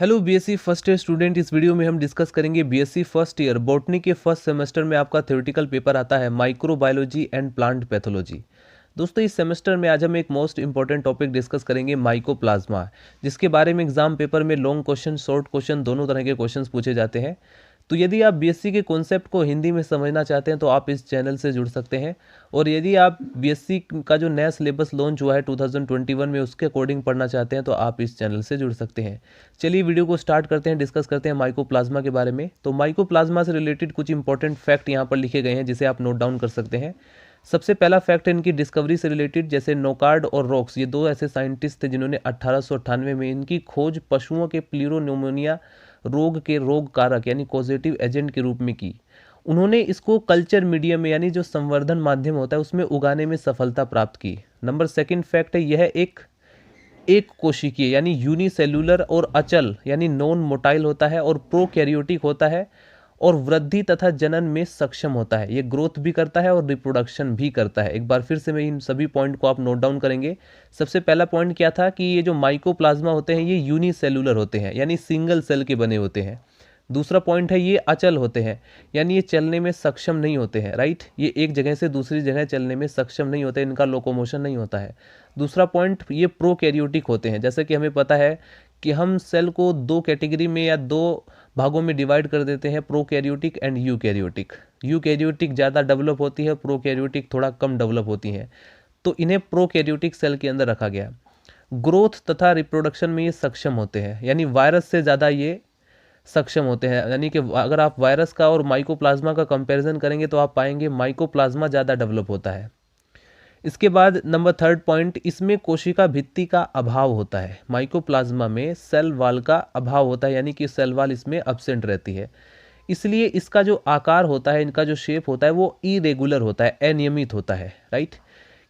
Hello BSc first year student. इस video में हम डिस्कस करेंगे बीएससी फर्स्ट ईयर बॉटनी के फर्स्ट सेमेस्टर में आपका थ्योरेटिकल पेपर आता है माइक्रोबायोलॉजी एंड प्लांट पैथोलॉजी। दोस्तों इस सेमेस्टर में आज हम एक मोस्ट इंपॉर्टेंट टॉपिक डिस्कस करेंगे माइकोप्लाज्मा, जिसके बारे में एग्जाम पेपर में लॉन्ग क्वेश्चन शॉर्ट क्वेश्चन दोनों तरह के क्वेश्चंस पूछे जाते हैं। तो यदि आप बीएससी के कॉन्सेप्ट को हिंदी में समझना चाहते हैं तो आप इस चैनल से जुड़ सकते हैं, और यदि आप बीएससी का जो नया सिलेबस लॉन्च हुआ है 2021 में उसके अकॉर्डिंग पढ़ना चाहते हैं तो आप इस चैनल से जुड़ सकते हैं। चलिए वीडियो को स्टार्ट करते हैं, डिस्कस करते हैं माइकोप्लाज्मा के बारे में। तो माइकोप्लाज्मा से रिलेटेड कुछ इंपॉर्टेंट फैक्ट यहाँ पर लिखे गए हैं जिसे आप नोट डाउन कर सकते हैं। सबसे पहला फैक्ट है इनकी डिस्कवरी से रिलेटेड। जैसे नोकार्ड और रॉक्स, ये दो ऐसे साइंटिस्ट थे जिन्होंने 1898 में इनकी खोज पशुओं के प्लीरोन्यूमोनिया रोग के रोग कारक यानी कॉजेटिव एजेंट के रूप में की। उन्होंने इसको कल्चर मीडियम में यानी जो संवर्धन माध्यम होता है उसमें उगाने में सफलता प्राप्त की। नंबर सेकंड फैक्ट है यह एक कोशिकीय यानी यूनिसेल्यूलर और अचल यानी नॉन मोटाइल होता है और प्रोकैरियोटिक होता है और वृद्धि तथा जनन में सक्षम होता है। ये ग्रोथ भी करता है और रिप्रोडक्शन भी करता है। एक बार फिर से मैं इन सभी पॉइंट को आप नोट डाउन करेंगे। सबसे पहला पॉइंट क्या था कि ये जो माइकोप्लाज्मा होते हैं ये यूनिसेल्यूलर होते हैं यानी सिंगल सेल के बने होते हैं। दूसरा पॉइंट है ये अचल होते हैं यानी ये चलने में सक्षम नहीं होते हैं, राइट। ये एक जगह से दूसरी जगह चलने में सक्षम नहीं होते, इनका लोकोमोशन नहीं होता है। दूसरा पॉइंट, ये प्रोकैरियोटिक होते हैं। जैसे कि हमें पता है कि हम सेल को दो कैटेगरी में या दो भागों में डिवाइड कर देते हैं, प्रोकैरियोटिक एंड यूकैरियोटिक। यूकैरियोटिक ज़्यादा डेवलप होती है, प्रोकैरियोटिक थोड़ा कम डेवलप होती हैं, तो इन्हें प्रोकैरियोटिक सेल के अंदर रखा गया। ग्रोथ तथा रिप्रोडक्शन में ये सक्षम होते हैं यानी वायरस से ज़्यादा ये सक्षम होते हैं। यानी कि अगर आप वायरस का और माइकोप्लाज्मा का कंपैरिजन करेंगे तो आप पाएंगे माइकोप्लाज्मा ज़्यादा डेवलप होता है। इसके बाद नंबर थर्ड पॉइंट, इसमें कोशिका भित्ति का अभाव होता है। माइकोप्लाज्मा में सेल वॉल का अभाव होता है यानी कि सेल वॉल इसमें अब्सेंट रहती है, इसलिए इसका जो आकार होता है, इनका जो शेप होता है वो इरेगुलर होता है, अनियमित होता है, राइट।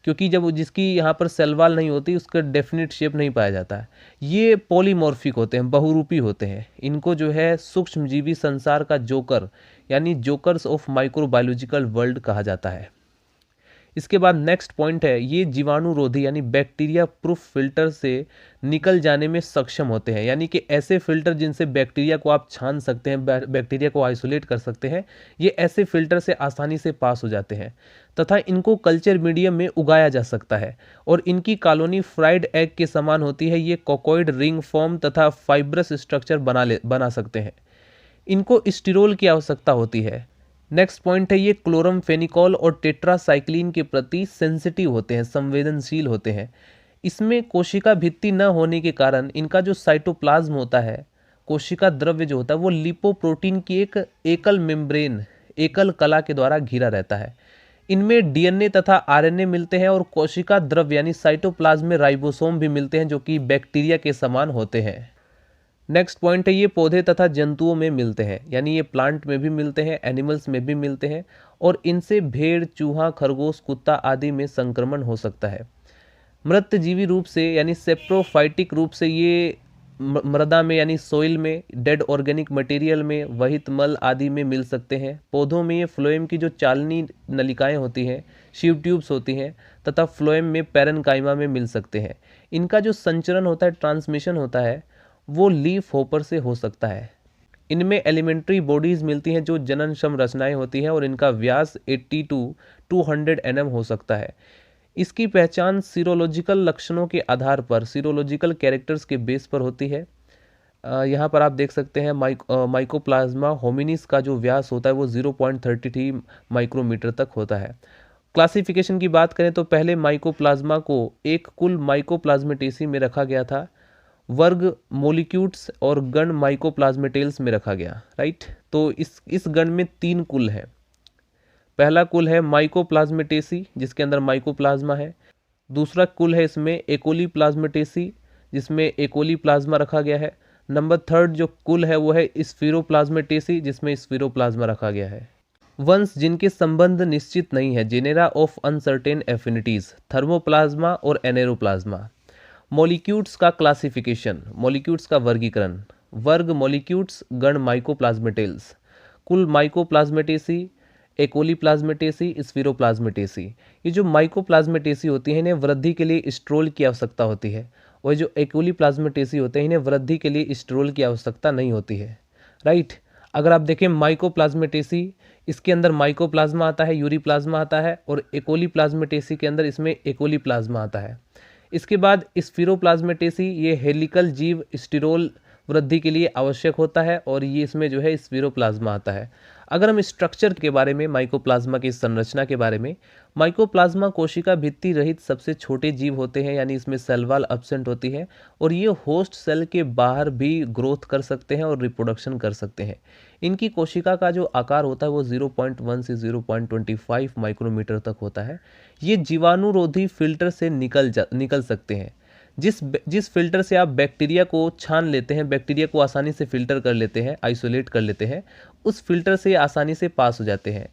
क्योंकि जब जिसकी यहाँ पर सेल वॉल नहीं होती उसका डेफिनेट शेप नहीं पाया जाता है। ये पॉलीमॉर्फिक होते हैं, बहुरूपी होते हैं। इनको जो है सूक्ष्मजीवी संसार का जोकर यानी जोकर्स ऑफ माइक्रोबायोलॉजिकल वर्ल्ड कहा जाता है। इसके बाद नेक्स्ट पॉइंट है, ये जीवाणुरोधी यानी बैक्टीरिया प्रूफ फिल्टर से निकल जाने में सक्षम होते हैं। यानी कि ऐसे फिल्टर जिनसे बैक्टीरिया को आप छान सकते हैं, बैक्टीरिया को आइसोलेट कर सकते हैं, ये ऐसे फिल्टर से आसानी से पास हो जाते हैं तथा इनको कल्चर मीडियम में उगाया जा सकता है। और इनकी कॉलोनी फ्राइड एग के समान होती है। ये कोकोइड रिंग फॉर्म तथा फाइब्रस स्ट्रक्चर बना सकते हैं। इनको स्टिरोल की आवश्यकता होती है। नेक्स्ट पॉइंट है, ये क्लोरमफेनिकॉल और टेट्रासाइक्लिन के प्रति सेंसिटिव होते हैं, संवेदनशील होते हैं। इसमें कोशिका भित्ति न होने के कारण इनका जो साइटोप्लाज्म होता है, कोशिका द्रव्य जो होता है, वो लिपोप्रोटीन की एक एकल मेम्ब्रेन, एकल कला के द्वारा घिरा रहता है। इनमें डीएनए तथा आरएनए मिलते हैं और कोशिका द्रव्य यानी साइटोप्लाज्म में राइबोसोम भी मिलते हैं जो कि बैक्टीरिया के समान होते हैं। नेक्स्ट पॉइंट है, ये पौधे तथा जंतुओं में मिलते हैं यानी ये प्लांट में भी मिलते हैं, एनिमल्स में भी मिलते हैं, और इनसे भेड़, चूहा, खरगोश, कुत्ता आदि में संक्रमण हो सकता है। मृतजीवी रूप से यानी सेप्रोफाइटिक रूप से ये मृदा में यानी सोइल में, डेड ऑर्गेनिक मटेरियल में, वहित मल आदि में मिल सकते हैं। पौधों में ये फ्लोएम की जो चालनी नलिकाएं होती हैं, शीव ट्यूब्स होती हैं, तथा फ्लोएम में पैरेन्काइमा में मिल सकते हैं। इनका जो संचरण होता है, ट्रांसमिशन होता है, वो लीफ होपर से हो सकता है। इनमें एलिमेंट्री बॉडीज मिलती हैं जो जननक्षम रचनाएं होती हैं और इनका व्यास 80 to 200 nm हो सकता है। इसकी पहचान सीरोलॉजिकल लक्षणों के आधार पर, सीरोलॉजिकल कैरेक्टर्स के बेस पर होती है। यहाँ पर आप देख सकते हैं माइकोप्लाज्मा होमिनिस का जो व्यास होता है वो 0.33 माइक्रोमीटर तक होता है। क्लासिफिकेशन की बात करें तो पहले माइकोप्लाज्मा को एक कुल माइकोप्लाज्मेटेसी में रखा गया था, वर्ग मोलिक्यूट्स और गण माइकोप्लाज्मेटेल्स में रखा गया, राइट। तो इस गण में 3 कुल है। पहला कुल है माइकोप्लाज्मेटेसी जिसके अंदर माइकोप्लाज्मा है। दूसरा कुल है इसमें एकोली प्लाज्मेटेसी जिसमें एकोली प्लाज्मा रखा गया है। नंबर थर्ड जो कुल है वो है स्फीरोप्लाज्मेटेसी जिसमें स्फीरोप्लाज्मा रखा गया है। वंश जिनके संबंध निश्चित नहीं है, जेनेरा ऑफ अनसर्टेन एफिनिटीज, थर्मोप्लाज्मा और एनेरोप्लाज्मा। मॉलिक्यूट्स का क्लासिफिकेशन, मॉलिक्यूट्स का वर्गीकरण, वर्ग मॉलिक्यूट्स, गण माइकोप्लाज्मेटेल्स, कुल माइकोप्लाज्मेटेसी, एकोली प्लाज्मेटेसी, स्फीरोप्लाज्मेटेसी। ये जो माइकोप्लाज्मेटेसी होती है इन्हें वृद्धि के लिए स्ट्रोल की आवश्यकता होती है और जो एकोली प्लाज्मेटेसी होते हैं इन्हें वृद्धि के लिए स्टेरोल की आवश्यकता नहीं होती है, राइट। अगर आप देखें माइकोप्लाज्मेटेसी, इसके अंदर माइकोप्लाज्मा आता है, यूरीप्लाज्मा आता है, और एकोली प्लाज्मेटेसी के अंदर इसमें एकोली प्लाज्मा आता है। इसके बाद स्फीरोप्लाज्मेटेसी, ये हेलिकल जीव स्टेरोल वृद्धि के लिए आवश्यक होता है, और ये इसमें जो है स्फीरोप्लाज्मा आता है। अगर हम स्ट्रक्चर के बारे में, माइकोप्लाज्मा की संरचना के बारे में, माइकोप्लाज्मा कोशिका भित्ति रहित सबसे छोटे जीव होते हैं, यानी इसमें सेल वॉल एब्सेंट होती है, और ये होस्ट सेल के बाहर भी ग्रोथ कर सकते हैं और रिप्रोडक्शन कर सकते हैं। इनकी कोशिका का जो आकार होता है वो 0.1 से 0.25 माइक्रोमीटर तक होता है। ये जीवाणुरोधी फिल्टर से निकल सकते हैं। जिस फिल्टर से आप बैक्टीरिया को छान लेते हैं, बैक्टीरिया को आसानी से फिल्टर कर लेते हैं, आइसोलेट कर लेते हैं, उस फिल्टर से आसानी से पास हो जाते हैं।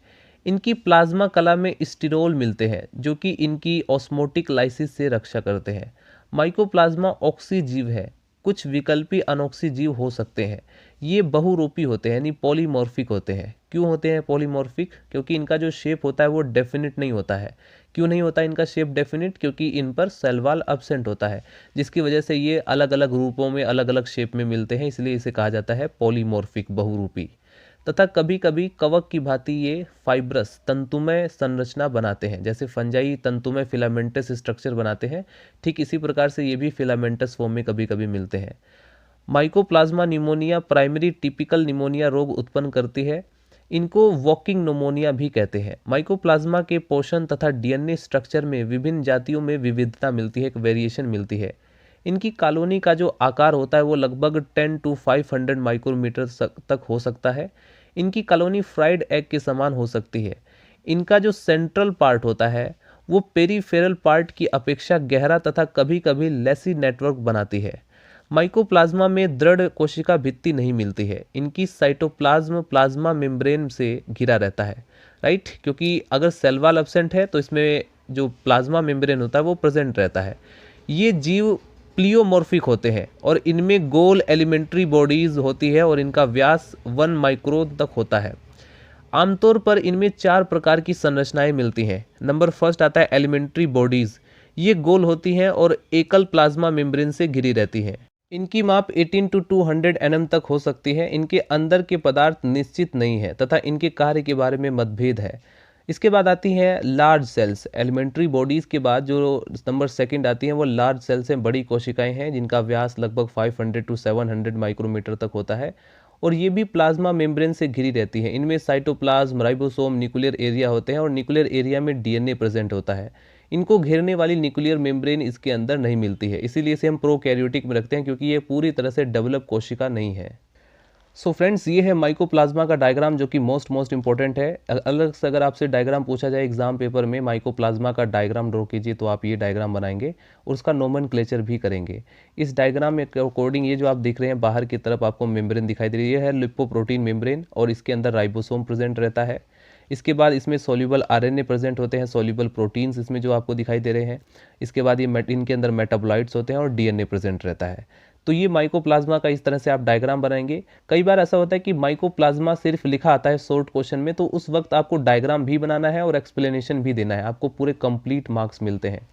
इनकी प्लाज्मा कला में स्टीरोल मिलते हैं जो कि इनकी ऑस्मोटिक लाइसिस से रक्षा करते हैं। माइकोप्लाज्मा ऑक्सीजीव है, कुछ विकल्पी अनॉक्सी जीव हो सकते हैं। ये बहुरूपी होते हैं, यानी पॉलीमॉर्फिक होते हैं। क्यों होते हैं पॉलीमॉर्फिक? क्योंकि इनका जो शेप होता है वो डेफिनेट नहीं होता है। क्यों नहीं होता इनका शेप डेफिनेट? क्योंकि इन पर सेल वॉल एब्सेंट होता है, जिसकी वजह से ये अलग अलग रूपों में, अलग अलग शेप में मिलते हैं, इसलिए इसे कहा जाता है पॉलीमॉर्फिक, बहुरूपी। तथा कभी कभी कवक की भांति ये फाइब्रस, तंतुमय संरचना बनाते हैं। जैसे फंजाई तंतुमय फिलामेंटस स्ट्रक्चर बनाते हैं, ठीक इसी प्रकार से ये भी फिलामेंटस फॉर्म में कभी कभी मिलते हैं। Mycoplasma pneumonia primary typical pneumonia रोग उत्पन्न करती है। इनको वॉकिंग निमोनिया भी कहते हैं। माइकोप्लाज्मा के पोषण तथा डीएनए स्ट्रक्चर में विभिन्न जातियों में विविधता मिलती है, एक वेरिएशन मिलती है। इनकी कॉलोनी का जो आकार होता है वो लगभग 10 to 500 माइक्रोमीटर तक हो सकता है। इनकी कॉलोनी फ्राइड एग के समान हो सकती है। इनका जो सेंट्रल पार्ट होता है वो पेरीफेरल पार्ट की अपेक्षा गहरा तथा कभी कभी लेसी नेटवर्क बनाती है। माइकोप्लाज्मा में दृढ़ कोशिका भित्ति नहीं मिलती है। इनकी साइटोप्लाज्म प्लाज्मा मेम्ब्रेन से घिरा रहता है, राइट, क्योंकि अगर सेल वॉल एब्सेंट है तो इसमें जो प्लाज्मा मेम्ब्रेन होता है वो प्रेजेंट रहता है। ये जीव प्लियोमॉर्फिक होते हैं और इनमें गोल एलिमेंट्री बॉडीज होती है और इनका व्यास 1 माइक्रोन तक होता है। आमतौर पर इनमें 4 प्रकार की संरचनाएं मिलती हैं। नंबर फर्स्ट आता है एलिमेंट्री बॉडीज। ये गोल होती हैं और एकल प्लाज्मा मेम्ब्रेन से घिरी रहती हैं। इनकी माप 18 to 200 nm तक हो सकती है। इनके अंदर के पदार्थ निश्चित नहीं है तथा इनके कार्य के बारे में मतभेद है। इसके बाद आती हैं लार्ज सेल्स। एलिमेंट्री बॉडीज़ के बाद जो नंबर सेकंड आती हैं वो लार्ज सेल्स हैं, बड़ी कोशिकाएं हैं जिनका व्यास लगभग 500 to 700 माइक्रोमीटर तक होता है और ये भी प्लाज्मा मेम्ब्रेन से घिरी रहती हैं। इनमें साइटोप्लाज्म, राइबोसोम, न्यूक्लियर एरिया होते हैं और न्यूक्लियर एरिया में डीएनए प्रेजेंट होता है। इनको घेरने वाली न्यूक्लियर मेम्ब्रेन इसके अंदर नहीं मिलती है, इसीलिए इसे हम प्रोकैरियोटिक में रखते हैं क्योंकि ये पूरी तरह से डेवलप कोशिका नहीं है। सो फ्रेंड्स, ये है माइकोप्लाज्मा का डायग्राम जो कि मोस्ट इंपॉर्टेंट है। अलग से अगर आपसे डायग्राम पूछा जाए एग्जाम पेपर में, माइकोप्लाज्मा का डायग्राम ड्रॉ कीजिए, तो आप ये डायग्राम बनाएंगे और उसका नोमेनक्लेचर भी करेंगे। इस डायग्राम में अकॉर्डिंग ये जो आप देख रहे हैं बाहर की तरफ आपको मेम्ब्रेन दिखाई दे रही है लिपोप्रोटीन मेम्ब्रेन और इसके अंदर राइबोसोम प्रेजेंट रहता है। इसके बाद इसमें सॉल्युबल आरएनए प्रेजेंट होते हैं, सॉल्युबल प्रोटीन्स इसमें जो आपको दिखाई दे रहे हैं। इसके बाद ये इनके अंदर मेटाबोलाइट्स होते हैं और डीएनए प्रेजेंट रहता है। तो ये माइकोप्लाज्मा का इस तरह से आप डायग्राम बनाएंगे। कई बार ऐसा होता है कि माइकोप्लाज्मा सिर्फ लिखा आता है शॉर्ट क्वेश्चन में, तो उस वक्त आपको डायग्राम भी बनाना है और एक्सप्लेनेशन भी देना है, आपको पूरे कंप्लीट मार्क्स मिलते हैं।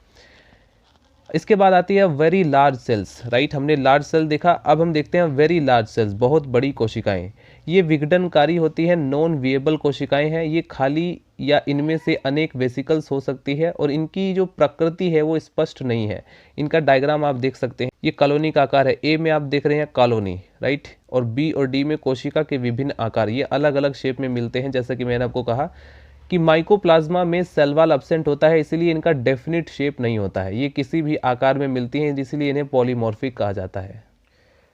इसके बाद आती है वेरी लार्ज सेल्स, राइट। हमने लार्ज सेल देखा, अब हम देखते हैं वेरी लार्ज सेल्स, बहुत बड़ी कोशिकाएं। ये विघटनकारी होती है, नॉन विएबल कोशिकाएं हैं। ये खाली या इनमें से अनेक वेसिकल्स हो सकती है और इनकी जो प्रकृति है वो स्पष्ट नहीं है। इनका डायग्राम आप देख सकते हैं, ये कॉलोनी का आकार है। ए में आप देख रहे हैं कॉलोनी, राइट, और बी और डी में कोशिका के विभिन्न आकार, ये अलग अलग शेप में मिलते हैं। जैसा कि मैंने आपको कहा कि माइकोप्लाज्मा में सेल वॉल एब्सेंट होता है, इसलिए इनका डेफिनिट शेप नहीं होता है, ये किसी भी आकार में मिलती हैं, इसलिए इन्हें पॉलीमॉर्फिक कहा जाता है।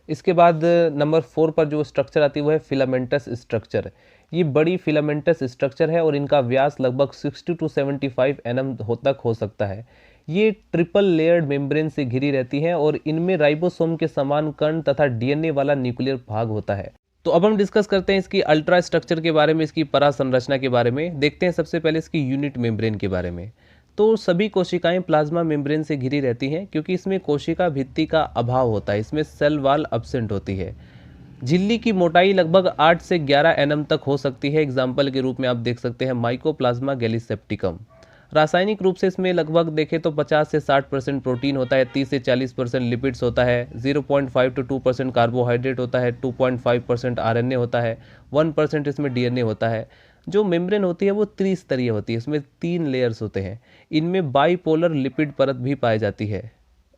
इसके बाद नंबर 4 पर जो स्ट्रक्चर आती है वो है फिलामेंटस स्ट्रक्चर। ये बड़ी फिलामेंटस स्ट्रक्चर है और इनका व्यास लगभग 60 to 75 nm तक हो सकता है। ये ट्रिपल लेयर्ड मेम्ब्रेन से घिरी रहती हैं और इनमें राइबोसोम के समान कण तथा डीएनए वाला न्यूक्लियर भाग होता है। तो अब हम डिस्कस करते हैं इसकी अल्ट्रा स्ट्रक्चर के बारे में, इसकी परा संरचना के बारे में। देखते हैं सबसे पहले इसकी यूनिट मेम्ब्रेन के बारे में। तो सभी कोशिकाएं प्लाज्मा मेम्ब्रेन से घिरी रहती हैं क्योंकि इसमें कोशिका भित्ति का अभाव होता है, इसमें सेल वॉल एब्सेंट होती है। झिल्ली की मोटाई लगभग 8 से 11 nm तक हो सकती है। एग्जाम्पल के रूप में आप देख सकते हैं माइकोप्लाज्मा गैलीसेप्टिकम, रासायनिक रूप से इसमें लगभग देखें तो 50 से 60% प्रोटीन होता है, 30 से 40% लिपिड्स होता है, 0.5 to 2% कार्बोहाइड्रेट होता है, 2.5% आरएनए होता है, 1% इसमें डीएनए होता है। जो मेम्ब्रेन होती है वो त्रिस्तरीय होती है, इसमें 3 लेयर्स होते हैं। इनमें बाईपोलर लिपिड परत भी पाई जाती है,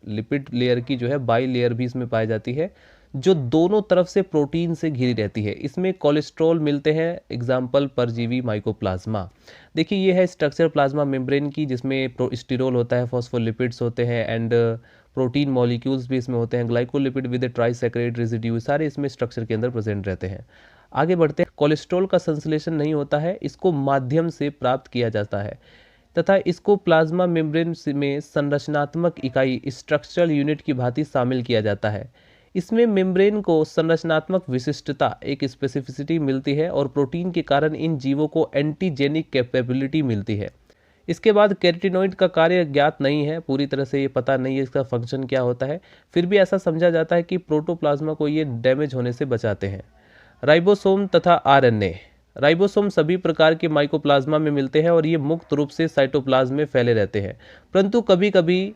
लिपिड लेयर की जो है बाई लेयर भी इसमें पाई जाती है, जो दोनों तरफ से प्रोटीन से घिरी रहती है। इसमें कोलेस्ट्रॉल मिलते हैं, एग्जाम्पल परजीवी माइकोप्लाज्मा। देखिए ये है स्ट्रक्चर प्लाज्मा मेम्ब्रेन की, जिसमें स्टीरोल होता है, फॉस्फोलिपिड्स होते हैं एंड प्रोटीन मॉलिक्यूल्स भी इसमें होते हैं, ग्लाइकोलिपिड विद ट्राइसैकराइड रेजिड्यू, सारे इसमें स्ट्रक्चर के अंदर प्रेजेंट रहते हैं। आगे बढ़ते हैं। कोलेस्ट्रॉल का संश्लेषण नहीं होता है, इसको माध्यम से प्राप्त किया जाता है तथा इसको प्लाज्मा मेम्ब्रेन में संरचनात्मक इकाई स्ट्रक्चरल यूनिट की भांति शामिल किया जाता है। इसमें मेम्ब्रेन को संरचनात्मक विशिष्टता, एक स्पेसिफिसिटी मिलती है और प्रोटीन के कारण इन जीवों को एंटीजेनिक कैपेबिलिटी मिलती है। इसके बाद कैरोटिनॉइड का कार्य ज्ञात नहीं है, पूरी तरह से ये पता नहीं है इसका फंक्शन क्या होता है, फिर भी ऐसा समझा जाता है कि प्रोटोप्लाज्मा को ये डैमेज होने से बचाते हैं। राइबोसोम तथा आरएनए। राइबोसोम सभी प्रकार के माइकोप्लाज्मा में मिलते हैं और ये मुक्त रूप से साइटोप्लाज्म में फैले रहते हैं, परंतु कभी कभी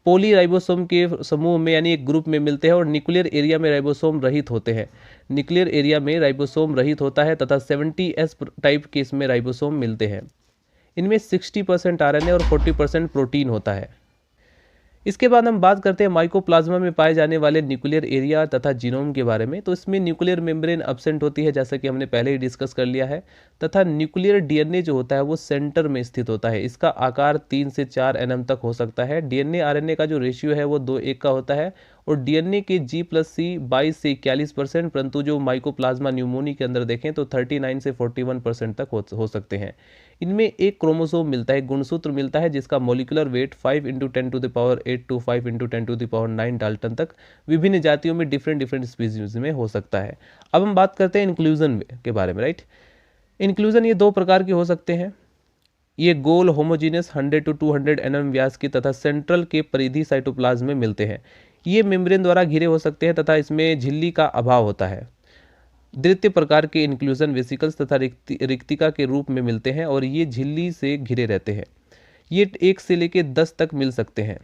पॉलीराइबोसोम के समूह में यानी एक ग्रुप में मिलते हैं और न्यूक्लियर एरिया में राइबोसोम रहित होते हैं। न्यूक्लियर एरिया में राइबोसोम रहित होता है तथा 70S टाइप के इसमें राइबोसोम मिलते हैं। इनमें 60% आरएनए और 40% प्रोटीन होता है। इसके बाद हम बात करते हैं माइकोप्लाज्मा में पाए जाने वाले न्यूक्लियर एरिया तथा जीनोम के बारे में। तो इसमें न्यूक्लियर मेम्ब्रेन अब्सेंट होती है, जैसा कि हमने पहले ही डिस्कस कर लिया है, तथा न्यूक्लियर डीएनए जो होता है वो सेंटर में स्थित होता है। इसका आकार 3 से 4 nm तक हो सकता है। डीएनए आरएनए का जो रेशियो है वो 2:1 का होता है और डीएनए के G+C 22 से 41%, परंतु जो माइकोप्लाज्मा न्यूमोनी के अंदर देखें तो 39 से 41% तक हो सकते हैं। इनमें एक क्रोमोसोम मिलता है, गुणसूत्र मिलता है, जिसका मोलिकुलर वेट 5 × 10⁸ to 5 × 10⁹ डाल्टन तक विभिन्न जातियों में डिफरेंट स्पीसीज में हो सकता है। अब हम बात करते हैं इंक्लूजन के बारे में, राइट। इंक्लूजन ये 2 प्रकार के हो सकते हैं। ये गोल होमोजीनियस 100 to 200 nm व्यास के तथा सेंट्रल के परिधि साइटोप्लाज्म में मिलते हैं। ये मेम्ब्रेन द्वारा घिरे हो सकते हैं तथा इसमें झिल्ली का अभाव होता है। द्वितीय प्रकार के इंक्लूजन वेसिकल्स तथा रिक्तिका के रूप में मिलते हैं और ये झिल्ली से घिरे रहते हैं। ये 1 से लेकर 10 तक मिल सकते हैं।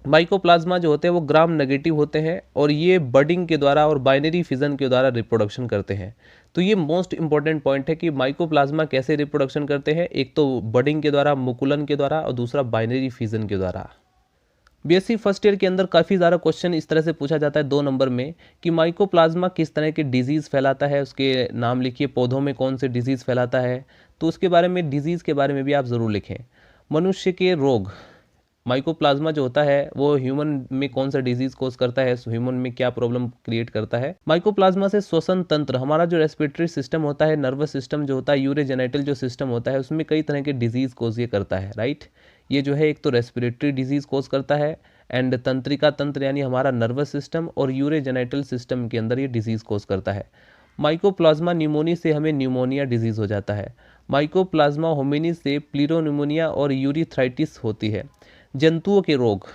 माइकोप्लाज्मा जो होते हैं वो ग्राम नेगेटिव होते हैं और ये बडिंग के द्वारा और बाइनरी फिजन के द्वारा रिप्रोडक्शन करते हैं। तो ये मोस्ट इंपॉर्टेंट पॉइंट है कि माइकोप्लाज्मा कैसे रिप्रोडक्शन करते हैं, एक तो बडिंग के द्वारा, मुकुलन के द्वारा, और दूसरा बाइनरी फिजन के द्वारा। बीएससी फर्स्ट ईयर के अंदर काफ़ी ज़्यादा क्वेश्चन इस तरह से पूछा जाता है 2 नंबर में कि माइकोप्लाज्मा किस तरह के डिजीज़ फैलाता है, उसके नाम लिखिए। पौधों में कौन से डिजीज़ फैलाता है, तो उसके बारे में, डिजीज़ के बारे में भी आप ज़रूर लिखें। मनुष्य के रोग, माइकोप्लाज्मा जो होता है वो ह्यूमन में कौन सा डिजीज कोज करता है, ह्यूमन में क्या प्रॉब्लम क्रिएट करता है। माइकोप्लाज्मा से श्वसन तंत्र, हमारा जो रेस्पिरेटरी सिस्टम होता है, नर्वस सिस्टम जो होता है, यूरोजेनिटल जो सिस्टम होता है, उसमें कई तरह के डिजीज कोज ये करता है, राइट। ये जो है एक तो रेस्पिरेटरी डिजीज कोज करता है एंड तंत्रिका तंत्र यानी हमारा नर्वस सिस्टम और यूरोजेनिटल सिस्टम के अंदर ये डिजीज कोज करता है। माइकोप्लाज्मा न्यूमोनी से हमें न्यूमोनिया डिजीज हो जाता है। माइकोप्लाज्मा होमिनी से प्लीरोन्यूमोनिया और यूरिथ्राइटिस होती है। जंतुओं के रोग,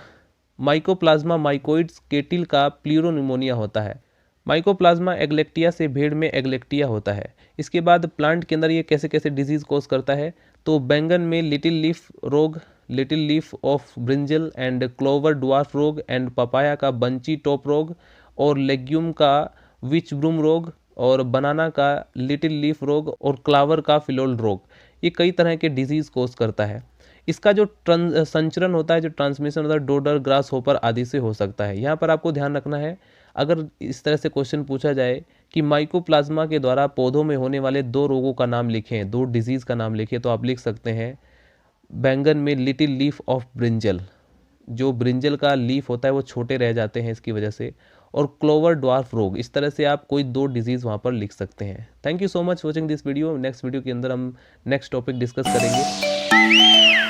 माइकोप्लाज्मा माइकोइड्स केटिल का प्लीरोन्यूमोनिया होता है। माइकोप्लाज्मा एग्लेक्टिया से भेड़ में एग्लेक्टिया होता है। इसके बाद प्लांट के अंदर ये कैसे कैसे डिजीज कोज करता है, तो बैंगन में लिटिल लीफ रोग, little leaf of brinjal and clover dwarf रोग एंड पपाया का बंची टॉप रोग और लेग्यूम का विच ब्रूम रोग और बनाना का लिटिल लीफ रोग और क्लावर का फिलोल रोग, ये कई तरह के डिजीज कोज करता है। इसका जो संचरण होता है, जो ट्रांसमिशन होता है, डोडर, ग्रास होपर आदि से हो सकता है। यहाँ पर आपको ध्यान रखना है, अगर इस तरह से क्वेश्चन पूछा जाए कि माइकोप्लाज्मा के द्वारा पौधों में होने वाले 2 रोगों का नाम लिखें, 2 डिजीज़ का नाम लिखें, तो आप लिख सकते हैं बैंगन में लिटिल लीफ ऑफ ब्रिंजल, जो ब्रिंजल का लीफ होता है वो छोटे रह जाते हैं इसकी वजह से, और क्लोवर ड्वार्फ रोग। इस तरह से आप कोई 2 डिजीज़ वहाँ पर लिख सकते हैं। Thank you so much watching this video. Next video के अंदर हम नेक्स्ट टॉपिक डिस्कस करेंगे।